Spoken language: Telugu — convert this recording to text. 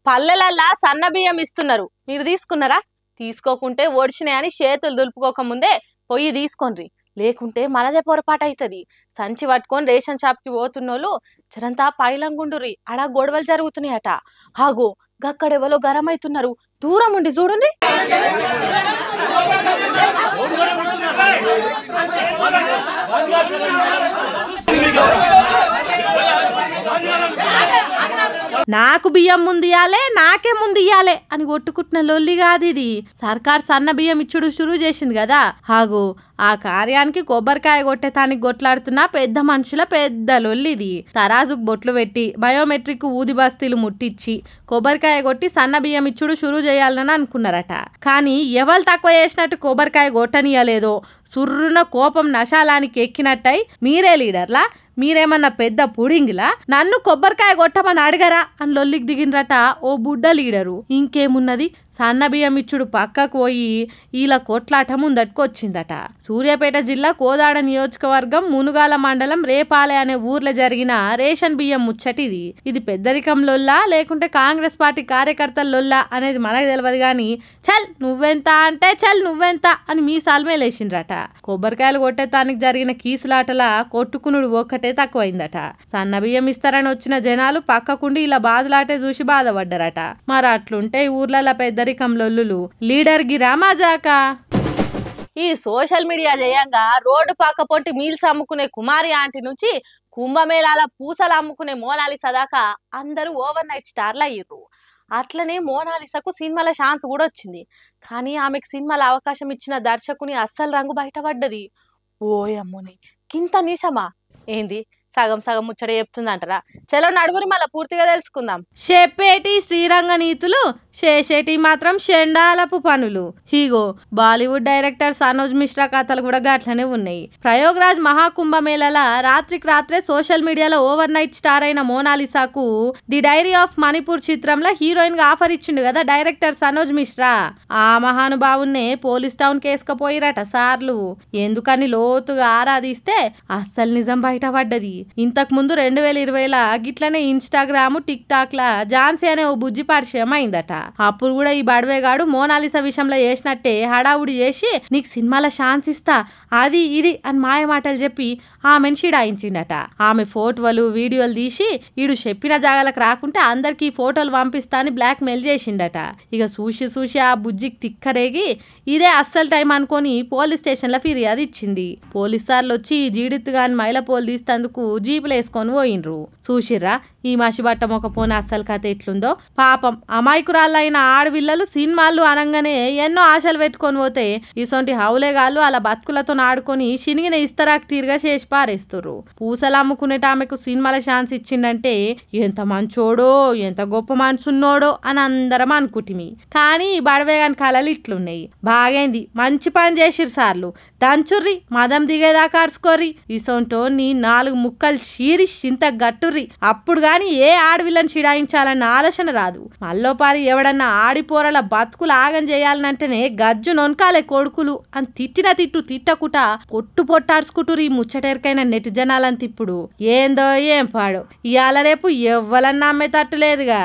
పల్లెలల్లా సన్న బియ్యం ఇస్తున్నారు. మీరు తీసుకున్నారా? తీసుకోకుంటే ఒడిచినాయని చేతులు దులుపుకోక ముందే పొయ్యి తీసుకోండి. లేకుంటే మనదే పొరపాటు అవుతుంది. సంచి పట్టుకొని రేషన్ షాప్కి పోతున్నోళ్ళు జరంతా పైలంగుండురి, అడ గొడవలు జరుగుతున్నాయట. హాగో గక్కడెవలో గరం అవుతున్నారు. దూరం ఉండి చూడండి. నాకు బియ్యం ముందియాలే, నాకే ముందియాలే అని కొట్టుకుంటున్న లొల్లి కాదు ఇది. సర్కార్ సన్న బియ్యం ఇచ్చుడు షురూ చేసింది కదా. హాగు ఆ కార్యానికి కొబ్బరికాయ కొట్టేతానికి గొట్లాడుతున్న పెద్ద మనుషుల పెద్ద లొల్లిది. తరాజుకు బొట్లు పెట్టి బయోమెట్రిక్ ఊది బస్తీలు ముట్టించి కొబ్బరికాయ కొట్టి సన్న బియ్యం ఇచ్చుడు షురూ చేయాలని అనుకున్నారట. కానీ ఎవరు తక్కువ చేసినట్టు కొబ్బరికాయ కొట్టనియలేదో సుర్రున కోపం నశాలానికి ఎక్కినట్టయి మీరే లీడర్లా, మీరేమన్నా పెద్ద పుడింగిలా నన్ను కొబ్బరికాయ కొట్టమని అడగరా అని లొల్లికి దిగినరట ఓ బుడ్డ లీడరు. ఇంకేమున్నది, సన్న బియ్యం ఇచ్చుడు పక్కకు పోయి ఇలా కొట్లాట ముందట్టుకు వచ్చిందట. సూర్యాపేట జిల్లా కోదాడ నియోజకవర్గం మునుగాల మండలం రేపాలె అనే ఊర్లో జరిగిన రేషన్ బియ్యం ముచ్చటిది. ఇది పెద్దరికం లొల్లా లేకుంటే కాంగ్రెస్ పార్టీ కార్యకర్తల లొల్లా అనేది మనకు తెలియదు కానీ చల్ నువ్వెంత అంటే చల్ నువ్వెంత అని మీసాలు మేలేసిండ్రట. కొబ్బరికాయలు కొట్టేతానికి జరిగిన కీసులాటల కొట్టుకునుడు ఒక్కటే తక్కువైందట. సన్న బియ్యం ఇస్తారని వచ్చిన జనాలు పక్కకుండి ఇలా బాధలాటే చూసి బాధపడ్డారట. మరి అట్లుంటే ఊర్లలో పెద్ద లొల్లులు లీడర్ గిరా మజాకా. ఈ సోషల్ మీడియా చేయంగా రోడ్డు పక్క పొంటి మీల్స్ అమ్ముకునే కుమారి ఆంటీ నుంచి కుంభమేళాల పూసలు అమ్ముకునే మోనాలిసా దాకా అందరూ ఓవర్ నైట్ స్టార్లు అయ్యారు. అట్లనే మోనాలిసాకు సినిమాల ఛాన్స్ కూడా వచ్చింది. కానీ ఆమెకు సినిమాల అవకాశం ఇచ్చిన దర్శకుని అస్సలు రంగు బయటపడ్డది. ఓయమ్మని కింత నిజమా ఏంది? సగం సగం ముచ్చట చెప్తుందంటారా? చలో నడుగురి మళ్ళీ పూర్తిగా తెలుసుకుందాం. చెప్పేటి శ్రీరంగ నీతులు, చేసేటి మాత్రం షెండాలపు పనులు. హీగో బాలీవుడ్ డైరెక్టర్ సనోజ్ మిశ్రా కథలు కూడా గట్లనే ఉన్నాయి. ప్రయోగరాజ్ మహాకుంభమేళల రాత్రికి రాత్రే సోషల్ మీడియాలో ఓవర్ నైట్ స్టార్ అయిన మోనాలిసాకు ది డైరీ ఆఫ్ మణిపూర్ చిత్రంలో హీరోయిన్ గా ఆఫర్ ఇచ్చిండు కదా డైరెక్టర్ సనోజ్ మిశ్రా. ఆ మహానుభావున్నే పోలీస్ టౌన్ కేసుకపోయిరట సార్లు. ఎందుకని లోతుగా ఆరాధిస్తే అస్సలు నిజం బయటపడ్డది. ఇంతకు ముందు 2020ల గిట్లనే ఇన్స్టాగ్రామ్ టిక్ టాక్ లా ఝాన్సీ అనే ఓ బుజ్జి పరిచయం అయిందట. అప్పుడు కూడా ఈ బడవేగాడు మోనాలిసా విషయంలో చేసినట్టే హడావుడి చేసి నీకు సినిమాల ఛాన్స్ ఇస్తా అది ఇది అని మాయ మాటలు చెప్పి ఆమెను షిడాయించిండట. ఆమె ఫోటోలు వీడియోలు తీసి ఈడు చెప్పిన జాగాలకు రాకుంటే అందరికి ఫోటోలు పంపిస్తా అని బ్లాక్ మెయిల్ చేసిండట. ఇక చూసి చూసి ఆ బుజ్జికి తిక్కరేగి ఇదే అస్సలు టైం అనుకొని పోలీస్ స్టేషన్లో ఫిర్యాదు ఇచ్చింది. పోలీస్ సార్లు వచ్చి ఈ జీడిత్తుగాని మైల పోలు తీస్తందుకు జీపులు వేసుకొని పోయినరు. చూసిర్రా ఈ మసిబట్ట మొక్కపోని అస్సలు కథ ఎట్లుందో. పాపం అమాయకురాళ్ళైన ఆడవిల్లలు సినిమాలు అనగానే ఎన్నో ఆశలు పెట్టుకొని పోతే ఇసొంటి హౌలేగాళ్ళు అలా బతుకులతో ఆడుకొని శనిగిన ఇస్తరాకు తీరుగా చేసి పారేస్తుర్రు. పూసలు అమ్ముకునేట ఆమెకు సినిమాల ఛాన్స్ ఇచ్చిండంటే ఎంత మంచోడో ఎంత గొప్ప మనసున్నోడో అని అందరం అనుకుంటిమి. కానీ బడవేగాని కళలు ఇట్లున్నాయి. బాగైంది మంచి పని చేసిరు సార్లు, దంచుర్రి మదం దిగేదాకా అరుచుకోర్రి. ఇసొంటో నీ 4 ముక్కలు చీరి చింత గట్టుర్రి. అప్పుడు గాని ఏ ఆడవిల్లని చిడాయించాలన్న ఆలోచన రాదు. మల్లోపారి ఎవడన్నా ఆడిపోరల బతుకులు ఆగం చేయాలనంటేనే గజ్జు నొనకాలే కొడుకులు అని తిట్టిన తిట్టు తిట్టకుట పొట్టు పొట్టాడుచుకుంటురు ఈ ముచ్చటెరకైన నెటి జనాలంత. ఇప్పుడు ఏందో ఏం పాడు ఇవాళ రేపు ఎవ్వలన్నా అమ్మే తట్టులేదుగా.